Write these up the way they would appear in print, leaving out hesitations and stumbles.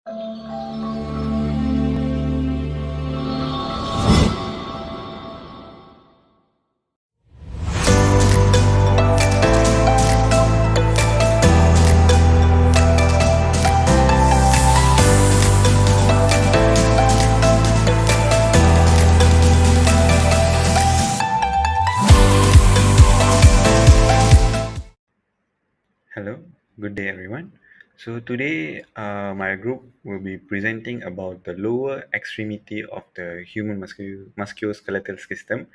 Hello, good day everyone. So today my group will be presenting about the lower extremity of the human musculoskeletal system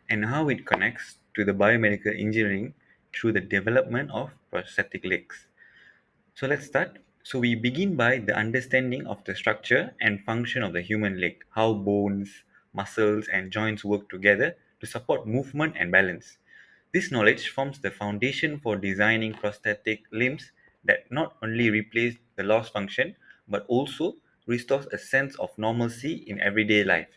and how it connects to the biomedical engineering through the development of prosthetic legs. So let's start. So we begin by the understanding of the structure and function of the human leg, how bones, muscles, and joints work together to support movement and balance. This knowledge forms the foundation for designing prosthetic limbs that not only replace the lost function but also restores a sense of normalcy in everyday life.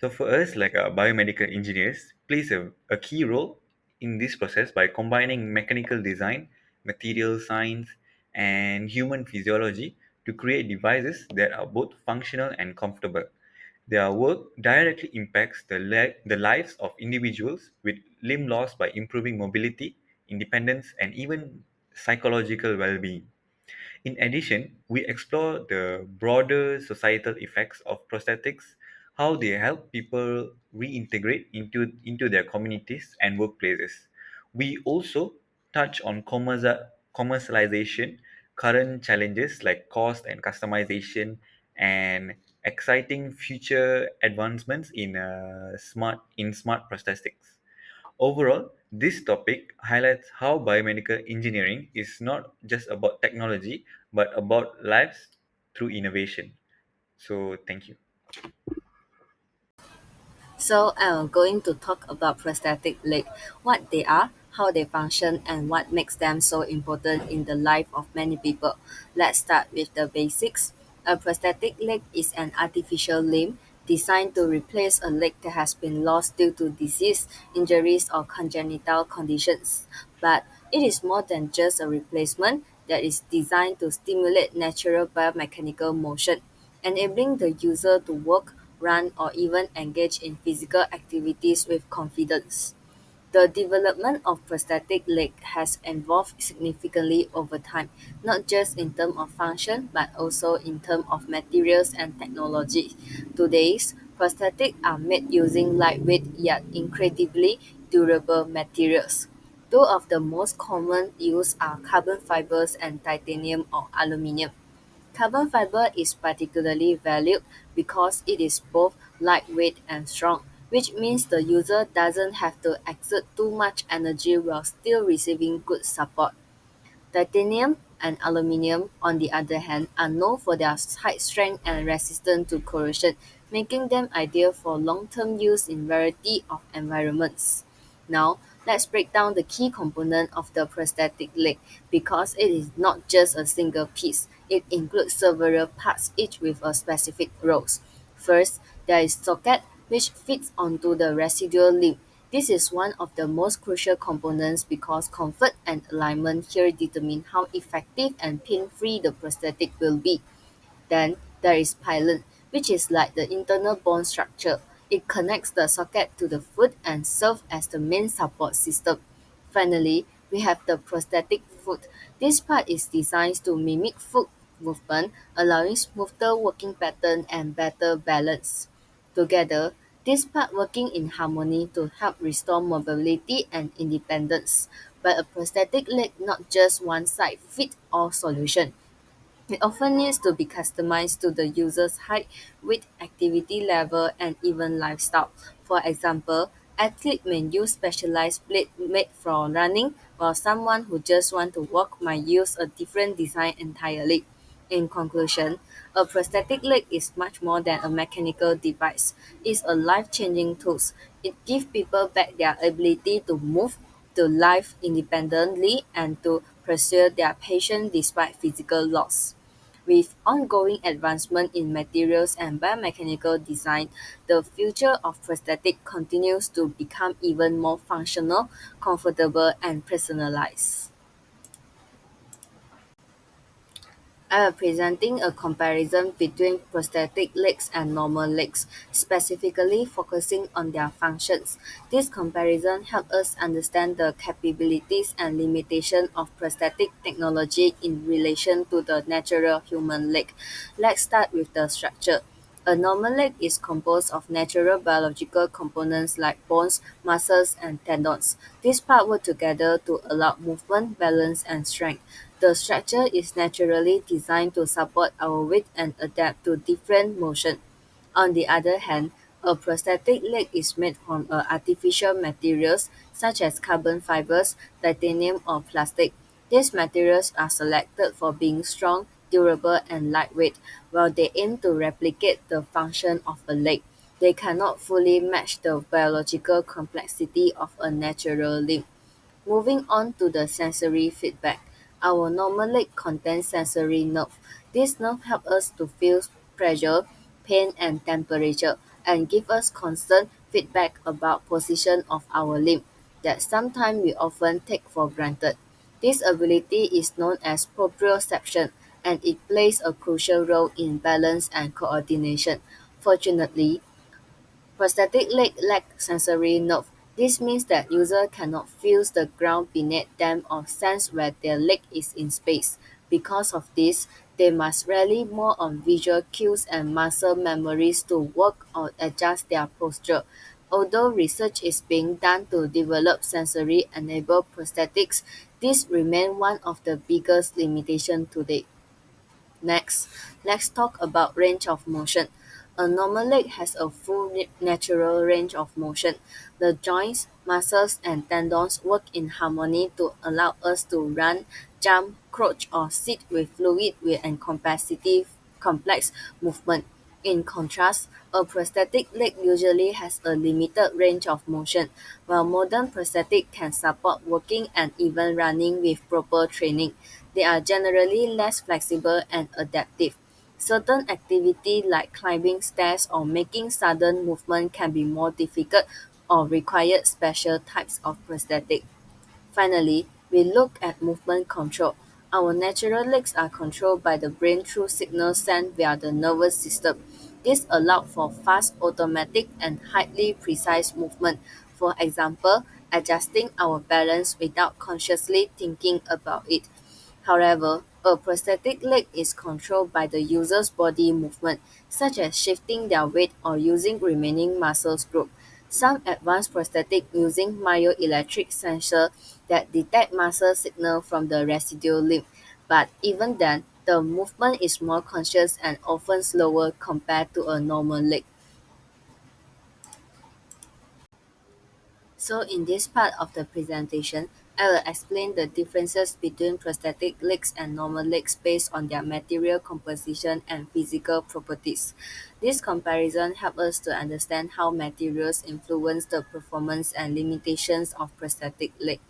So for us, like biomedical engineers, plays a key role in this process by combining mechanical design, material science, and human physiology to create devices that are both functional and comfortable. Their work directly impacts the lives of individuals with limb loss by improving mobility, independence, and even psychological well-being. In addition, we explore the broader societal effects of prosthetics, how they help people reintegrate into their communities and workplaces. We also touch on commercialization, current challenges like cost and customization, and exciting future advancements in smart prosthetics. Overall, this topic highlights how biomedical engineering is not just about technology, but about lives through innovation. So, thank you. So I'm going to talk about prosthetic leg, what they are, how they function, and what makes them so important in the life of many people. Let's start with the basics. A prosthetic leg is an artificial limb designed to replace a leg that has been lost due to disease, injuries, or congenital conditions. But it is more than just a replacement that is designed to stimulate natural biomechanical motion, enabling the user to work, run, or even engage in physical activities with confidence. The development of prosthetic leg has evolved significantly over time, not just in terms of function but also in terms of materials and technology. Today's prosthetics are made using lightweight yet incredibly durable materials. Two of the most common used are carbon fibers and titanium or aluminum. Carbon fiber is particularly valued because it is both lightweight and strong, which means the user doesn't have to exert too much energy while still receiving good support. Titanium and aluminum, on the other hand, are known for their high strength and resistance to corrosion, making them ideal for long-term use in variety of environments. Now, let's break down the key component of the prosthetic leg because it is not just a single piece. It includes several parts, each with a specific roles. First, there is socket, which fits onto the residual limb. This is one of the most crucial components because comfort and alignment here determine how effective and pain-free the prosthetic will be. Then there is pylon, which is like the internal bone structure. It connects the socket to the foot and serves as the main support system. Finally, we have the prosthetic foot. This part is designed to mimic foot movement, allowing smoother working pattern and better balance. Together, this part working in harmony to help restore mobility and independence. But a prosthetic leg not just one side fit all solution. It often needs to be customized to the user's height, weight, activity level, and even lifestyle. For example, athletes may use specialized blade made for running, while someone who just wants to walk might use a different design entirely. In conclusion, a prosthetic leg is much more than a mechanical device. It's a life-changing tool. It gives people back their ability to move, to live independently, and to pursue their passion despite physical loss. With ongoing advancement in materials and biomechanical design, the future of prosthetic continues to become even more functional, comfortable, and personalized. Presenting a comparison between prosthetic legs and normal legs, specifically focusing on their functions. This comparison helps us understand the capabilities and limitations of prosthetic technology in relation to the natural human leg. Let's start with the structure. A normal leg is composed of natural biological components like bones, muscles, and tendons. These parts work together to allow movement, balance, and strength. The structure is naturally designed to support our weight and adapt to different motion. On the other hand, a prosthetic leg is made from artificial materials such as carbon fibers, titanium, or plastic. These materials are selected for being strong, durable, and lightweight. While they aim to replicate the function of a leg, they cannot fully match the biological complexity of a natural limb. Moving on to the sensory feedback. Our normal leg contains sensory nerve. These nerves help us to feel pressure, pain, and temperature, and give us constant feedback about position of our limb that sometimes we often take for granted. This ability is known as proprioception, and it plays a crucial role in balance and coordination. Fortunately, prosthetic leg lack sensory nerve. This means that user cannot feel the ground beneath them or sense where their leg is in space. Because of this, they must rely more on visual cues and muscle memories to work or adjust their posture. Although research is being done to develop sensory-enabled prosthetics, this remains one of the biggest limitations today. Next, let's talk about range of motion. A normal leg has a full natural range of motion. The joints, muscles, and tendons work in harmony to allow us to run, jump, crouch, or sit with fluid and complex movement. In contrast, a prosthetic leg usually has a limited range of motion, while modern prosthetics can support walking and even running with proper training. They are generally less flexible and adaptive. Certain activities like climbing stairs or making sudden movement can be more difficult or require special types of prosthetic. Finally, we look at movement control. Our natural legs are controlled by the brain through signals sent via the nervous system. This allows for fast, automatic, and highly precise movement. For example, adjusting our balance without consciously thinking about it. However, a prosthetic leg is controlled by the user's body movement, such as shifting their weight or using remaining muscles group. Some advanced prosthetics using myoelectric sensors that detect muscle signal from the residual limb, but even then, the movement is more conscious and often slower compared to a normal leg. So in this part of the presentation, I will explain the differences between prosthetic legs and normal legs based on their material composition and physical properties. This comparison helps us to understand how materials influence the performance and limitations of prosthetic legs.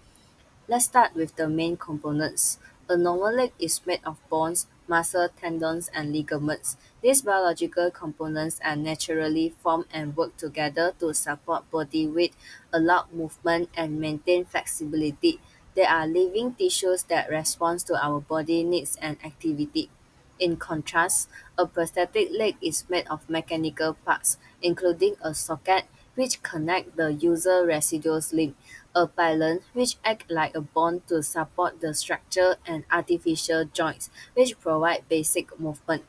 Let's start with the main components. A normal leg is made of bones, muscle, tendons, and ligaments. These biological components are naturally formed and work together to support body weight, allow movement, and maintain flexibility. They are living tissues that respond to our body needs and activity. In contrast, a prosthetic leg is made of mechanical parts, including a socket, which connect the user residual limb, a pylon, which act like a bond to support the structure, and artificial joints, which provide basic movement.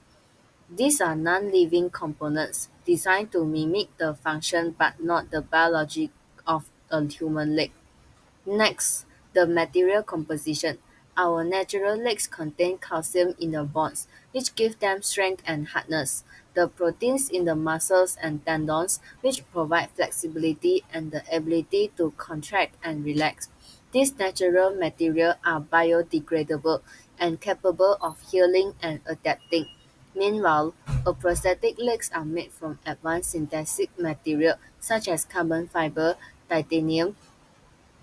These are non-living components designed to mimic the function but not the biology of a human leg. Next, the material composition. Our natural legs contain calcium in the bones, which give them strength and hardness. The proteins in the muscles and tendons, which provide flexibility and the ability to contract and relax. These natural materials are biodegradable and capable of healing and adapting. Meanwhile, a prosthetic legs are made from advanced synthetic material such as carbon fiber, titanium,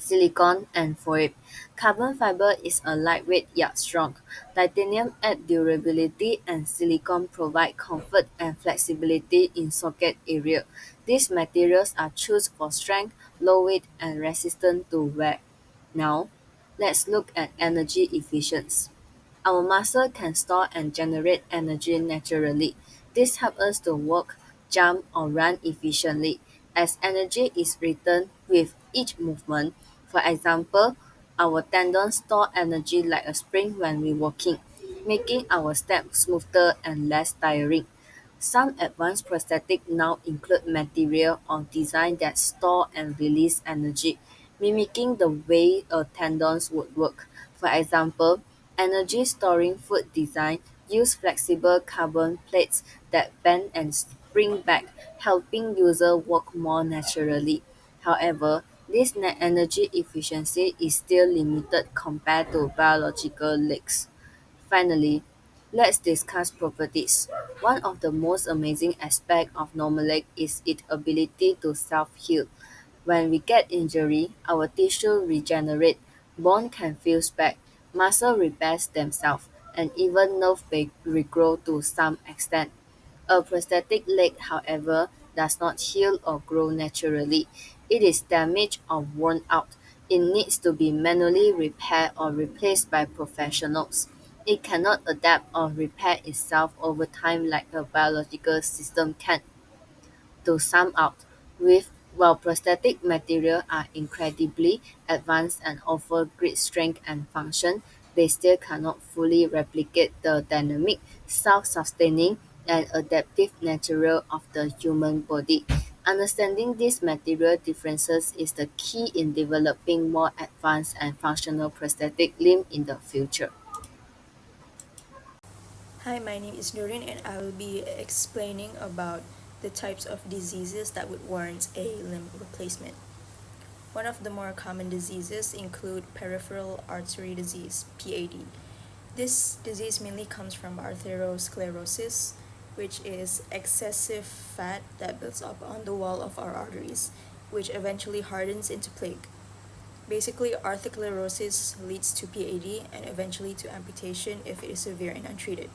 silicon, and foil. Carbon fiber is a lightweight yet strong. Titanium adds durability and silicon provide comfort and flexibility in socket area. These materials are chosen for strength, low weight, and resistant to wear. Now, let's look at energy efficiency. Our muscle can store and generate energy naturally. This helps us to walk, jump, or run efficiently, as energy is returned with each movement. For example, our tendons store energy like a spring when we're walking, making our steps smoother and less tiring. Some advanced prosthetics now include material or design that store and release energy, mimicking the way a tendons would work. For example, energy storing foot design use flexible carbon plates that bend and spring back, helping user walk more naturally. However, this net energy efficiency is still limited compared to biological legs. Finally, let's discuss properties. One of the most amazing aspects of normal leg is its ability to self-heal. When we get injury, our tissue regenerate, bone can fuse back, muscle repairs themselves, and even nerve may regrow to some extent. A prosthetic leg, however, does not heal or grow naturally. It is damaged or worn out. It needs to be manually repaired or replaced by professionals. It cannot adapt or repair itself over time like a biological system can. To sum up, while prosthetic materials are incredibly advanced and offer great strength and function, they still cannot fully replicate the dynamic, self-sustaining, and adaptive nature of the human body. Understanding these material differences is the key in developing more advanced and functional prosthetic limb in the future. Hi, my name is Nurin and I will be explaining about the types of diseases that would warrant a limb replacement. One of the more common diseases include peripheral artery disease, PAD. This disease mainly comes from arteriosclerosis, which is excessive fat that builds up on the wall of our arteries, which eventually hardens into plaque. Basically, arteriosclerosis leads to PAD and eventually to amputation if it is severe and untreated.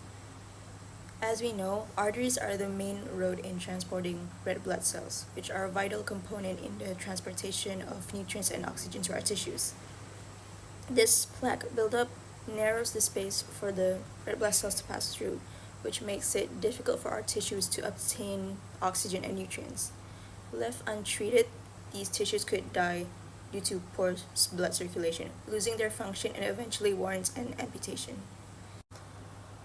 As we know, arteries are the main road in transporting red blood cells, which are a vital component in the transportation of nutrients and oxygen to our tissues. This plaque buildup narrows the space for the red blood cells to pass through, which makes it difficult for our tissues to obtain oxygen and nutrients. Left untreated, these tissues could die due to poor blood circulation, losing their function and eventually warrant an amputation.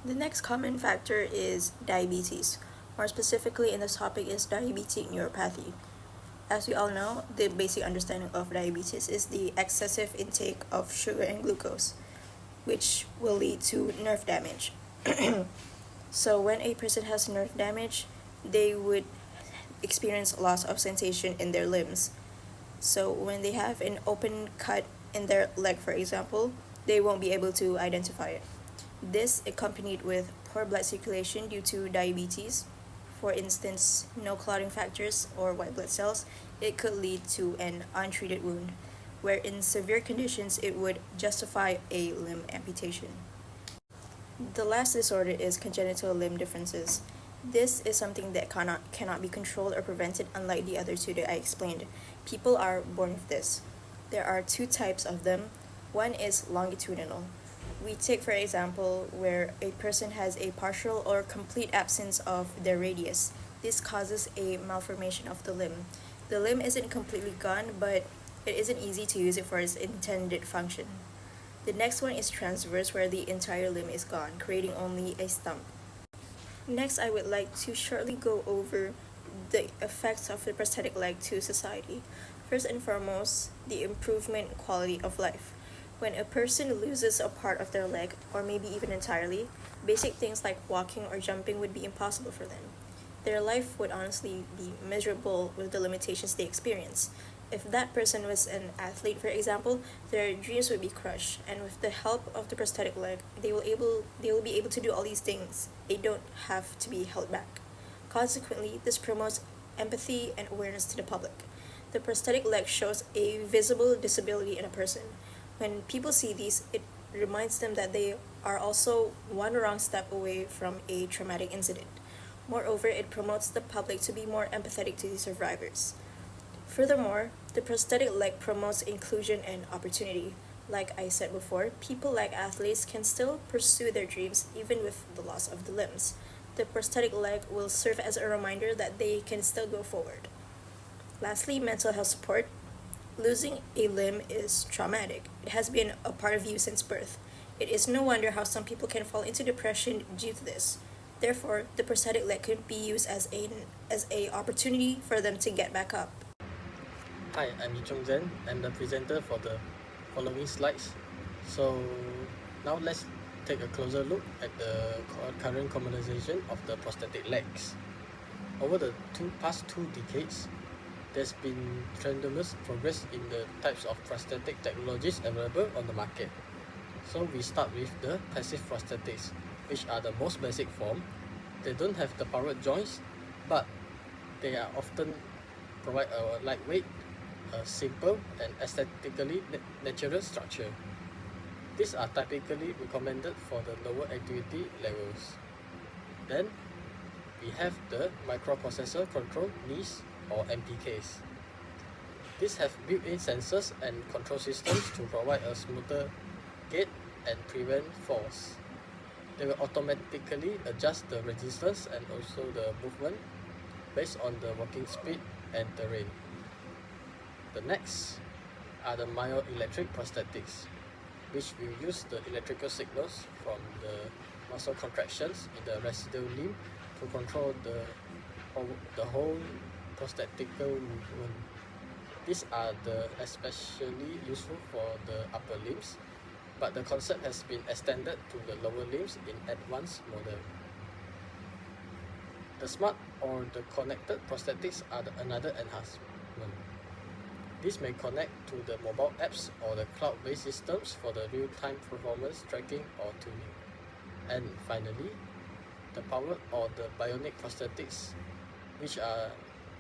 The next common factor is diabetes. More specifically in this topic is diabetic neuropathy. As we all know, the basic understanding of diabetes is the excessive intake of sugar and glucose, which will lead to nerve damage. So when a person has nerve damage, they would experience loss of sensation in their limbs. So when they have an open cut in their leg, for example, they won't be able to identify it. This accompanied with poor blood circulation due to diabetes, for instance, no clotting factors or white blood cells, it could lead to an untreated wound, where in severe conditions it would justify a limb amputation. The last disorder is congenital limb differences. This is something that cannot be controlled or prevented, unlike the other two that I explained. People are born with this. There are two types of them. One is longitudinal. We take, for example, where a person has a partial or complete absence of their radius. This causes a malformation of the limb. The limb isn't completely gone, but it isn't easy to use it for its intended function. The next one is transverse, where the entire limb is gone, creating only a stump. Next, I would like to shortly go over the effects of the prosthetic leg to society. First and foremost, the improvement in quality of life. When a person loses a part of their leg, or maybe even entirely, basic things like walking or jumping would be impossible for them. Their life would honestly be miserable with the limitations they experience. If that person was an athlete, for example, their dreams would be crushed, and with the help of the prosthetic leg, they will be able to do all these things. They don't have to be held back. Consequently, this promotes empathy and awareness to the public. The prosthetic leg shows a visible disability in a person. When people see these, it reminds them that they are also one wrong step away from a traumatic incident. Moreover, it promotes the public to be more empathetic to the survivors. Furthermore, the prosthetic leg promotes inclusion and opportunity. Like I said before, people like athletes can still pursue their dreams even with the loss of the limbs. The prosthetic leg will serve as a reminder that they can still go forward. Lastly, mental health support. Losing a limb is traumatic. It has been a part of you since birth. It is no wonder how some people can fall into depression due to this. Therefore, the prosthetic leg could be used as a opportunity for them to get back up. Hi, I'm Yichong Zen. I'm the presenter for the following slides. So now let's take a closer look at the current commercialization of the prosthetic legs. Over the past two decades, there's been tremendous progress in the types of prosthetic technologies available on the market. So we start with the passive prosthetics, which are the most basic form. They don't have the powered joints, but they are often provide a lightweight, simple and aesthetically natural structure. These are typically recommended for the lower activity levels. Then we have the microprocessor control knees or MPKs. These have built-in sensors and control systems to provide a smoother gait and prevent falls. They will automatically adjust the resistance and also the movement based on the walking speed and terrain. The next are the myoelectric prosthetics, which will use the electrical signals from the muscle contractions in the residual limb to control the whole prosthetical movement. These are especially useful for the upper limbs, but the concept has been extended to the lower limbs in advanced model. The smart or the connected prosthetics are another enhancement. This may connect to the mobile apps or the cloud-based systems for the real-time performance tracking or tuning. And finally, the powered or the bionic prosthetics, which are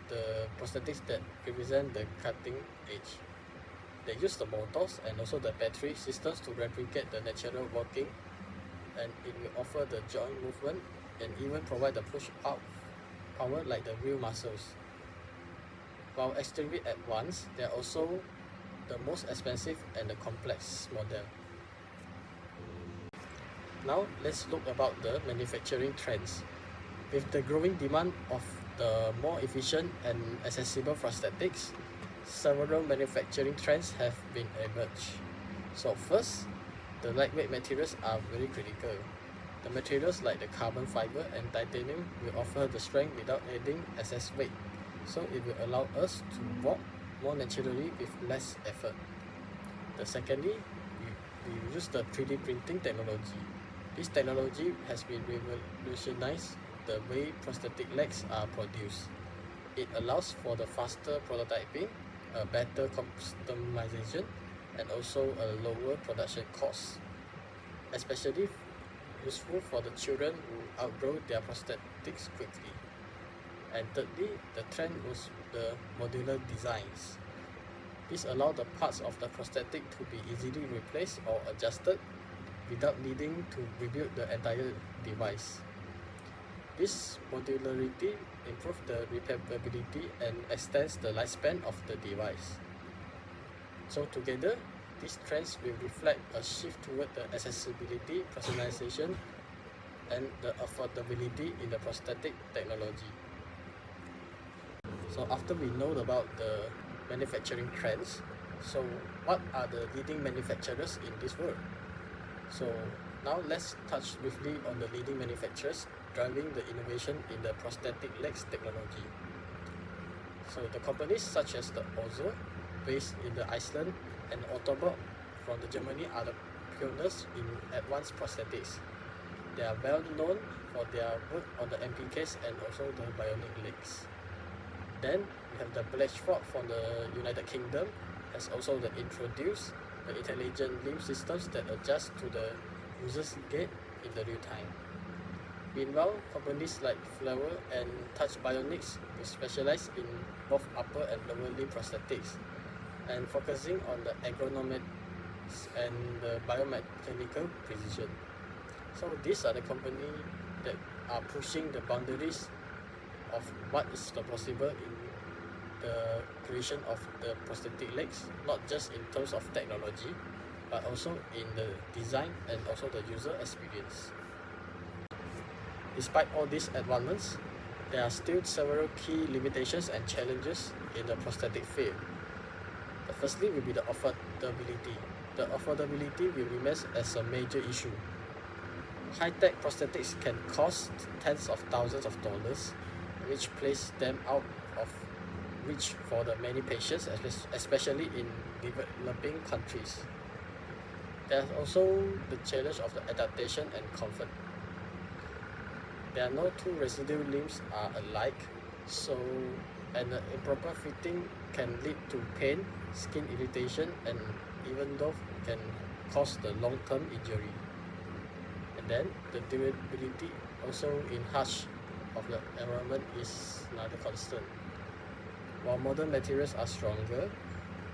the prosthetics that represent the cutting edge. They use the motors and also the battery systems to replicate the natural working, and it will offer the joint movement and even provide the push-out power like the real muscles. While extremely advanced, they are also the most expensive and the complex model. Now let's look about the manufacturing trends. With the growing demand of the more efficient and accessible prosthetics, several manufacturing trends have been emerged. So first, the lightweight materials are very critical. The materials like the carbon fiber and titanium will offer the strength without adding excess weight, so it will allow us to walk more naturally with less effort. The secondly, we use the 3D printing technology. This technology has been revolutionized the way prosthetic legs are produced. It allows for the faster prototyping, a better customization, and also a lower production cost, especially useful for the children who outgrow their prosthetics quickly. And thirdly, the trend was the modular designs. This allows the parts of the prosthetic to be easily replaced or adjusted without needing to rebuild the entire device. This modularity improves the repairability and extends the lifespan of the device. So together, these trends will reflect a shift toward the accessibility, personalization, and the affordability in the prosthetic technology. So after we know about the manufacturing trends, so what are the leading manufacturers in this world? So now let's touch briefly on the leading manufacturers driving the innovation in the prosthetic legs technology. So the companies such as the Ozo, based in the Iceland, and Autobot from the Germany are the pioneers in advanced prosthetics. They are well known for their work on the MPKs and also the bionic legs. Then we have the Bletchford from the United Kingdom, has also introduced the intelligent limb systems that adjust to the user's gait in the real time. Meanwhile, companies like Flower and Touch Bionics will specialize in both upper and lower limb prosthetics and focusing on the ergonomics and the biomechanical precision. So these are the companies that are pushing the boundaries of what is possible in the creation of the prosthetic legs, not just in terms of technology, but also in the design and also the user experience. Despite all these advancements, there are still several key limitations and challenges in the prosthetic field. The firstly will be the affordability. The affordability will remain as a major issue. High-tech prosthetics can cost tens of thousands of dollars, which place them out of reach for the many patients, especially in developing countries. There's also the challenge of the adaptation and comfort. There are no two residual limbs are alike, so an improper fitting can lead to pain, skin irritation, and even though can cause the long-term injury. And then the durability also in harsh of the environment is another concern. While modern materials are stronger,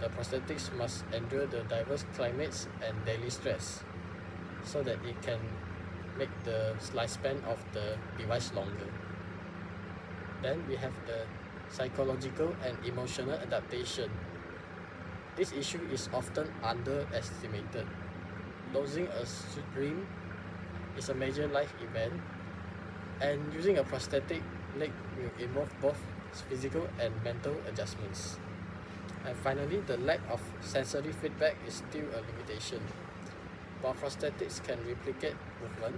the prosthetics must endure the diverse climates and daily stress so that it can make the lifespan of the device longer. Then we have the psychological and emotional adaptation. This issue is often underestimated. Losing a limb is a major life event, and using a prosthetic leg will involve both physical and mental adjustments. And finally, the lack of sensory feedback is still a limitation. While prosthetics can replicate movement,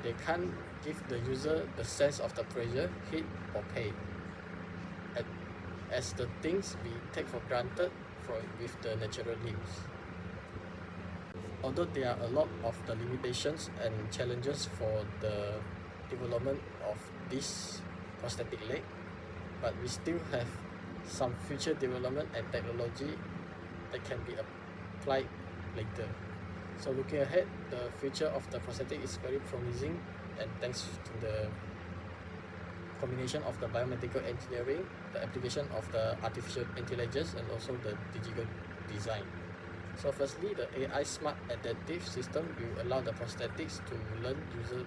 they can't give the user the sense of the pressure, heat, or pain, as the things we take for granted with the natural limbs. Although there are a lot of the limitations and challenges for the development of this prosthetic leg, but we still have some future development and technology that can be applied later. So looking ahead, the future of the prosthetic is very promising, and thanks to the combination of the biomedical engineering, the application of the artificial intelligence, and also the digital design. So firstly, the AI smart adaptive system will allow the prosthetics to learn user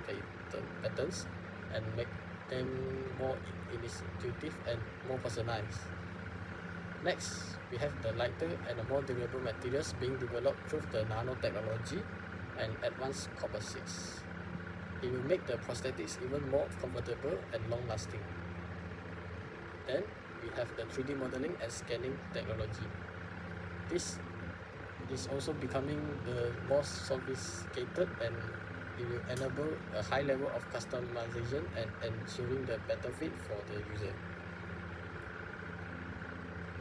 patterns and make them more intuitive and more personalized. Next, we have the lighter and the more durable materials being developed through the nanotechnology and advanced composites. It will make the prosthetics even more comfortable and long-lasting. Then, we have the 3D modeling and scanning technology. This is also becoming the most sophisticated, and it will enable a high level of customization and ensuring the better fit for the user.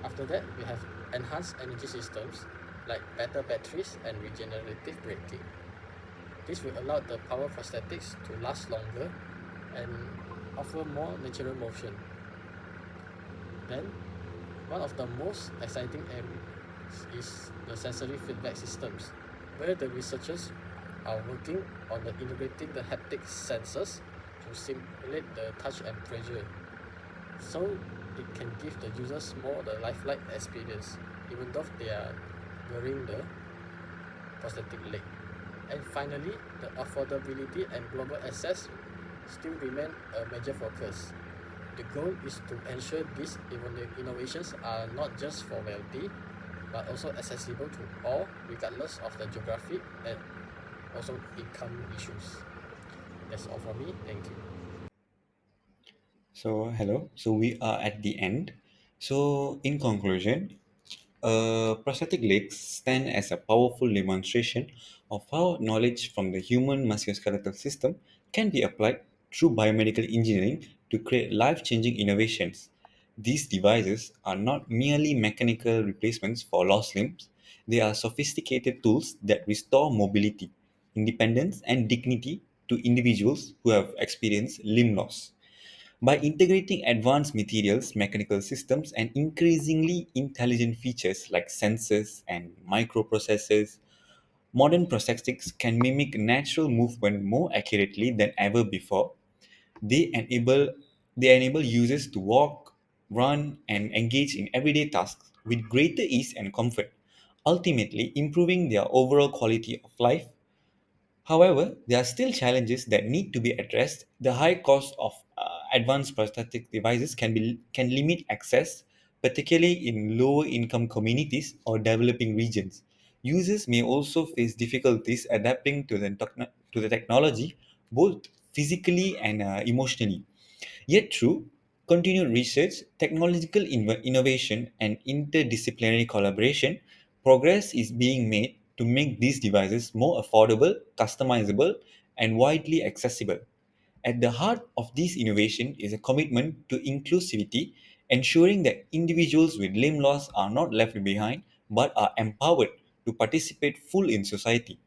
After that, we have enhanced energy systems like better batteries and regenerative braking. This will allow the power prosthetics to last longer and offer more natural motion. Then, one of the most exciting areas is the sensory feedback systems, where the researchers are working on integrating the haptic sensors to simulate the touch and pressure, so it can give the users more the lifelike experience, even though they are wearing the prosthetic leg. And finally, the affordability and global access still remain a major focus. The goal is to ensure these innovations are not just for wealthy, but also accessible to all, regardless of the geography and also income issues. That's all from me. Thank you. So, hello. So, we are at the end. So, in conclusion, prosthetic legs stand as a powerful demonstration of how knowledge from the human musculoskeletal system can be applied through biomedical engineering to create life changing innovations. These devices are not merely mechanical replacements for lost limbs, they are sophisticated tools that restore mobility, independence, and dignity to individuals who have experienced limb loss. By integrating advanced materials, mechanical systems, and increasingly intelligent features like sensors and microprocessors, modern prosthetics can mimic natural movement more accurately than ever before. They enable they enable users to walk, run, and engage in everyday tasks with greater ease and comfort, ultimately improving their overall quality of life. However, there are still challenges that need to be addressed. The high cost of advanced prosthetic devices can limit access, particularly in lower income communities or developing regions. users may also face difficulties adapting to the technology, both physically and emotionally. Yet, through continued research, technological innovation, and interdisciplinary collaboration, progress is being made to make these devices more affordable, customizable, and widely accessible. At the heart of this innovation is a commitment to inclusivity, ensuring that individuals with limb loss are not left behind but are empowered to participate full in society.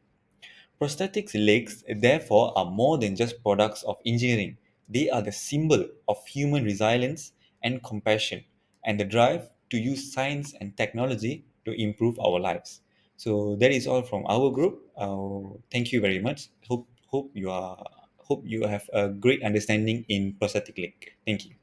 Prosthetics legs, therefore, are more than just products of engineering. They are the symbol of human resilience and compassion, and the drive to use science and technology to improve our lives. So that is all from our group. Thank you very much. Hope you have a great understanding in prosthetic leg. Thank you.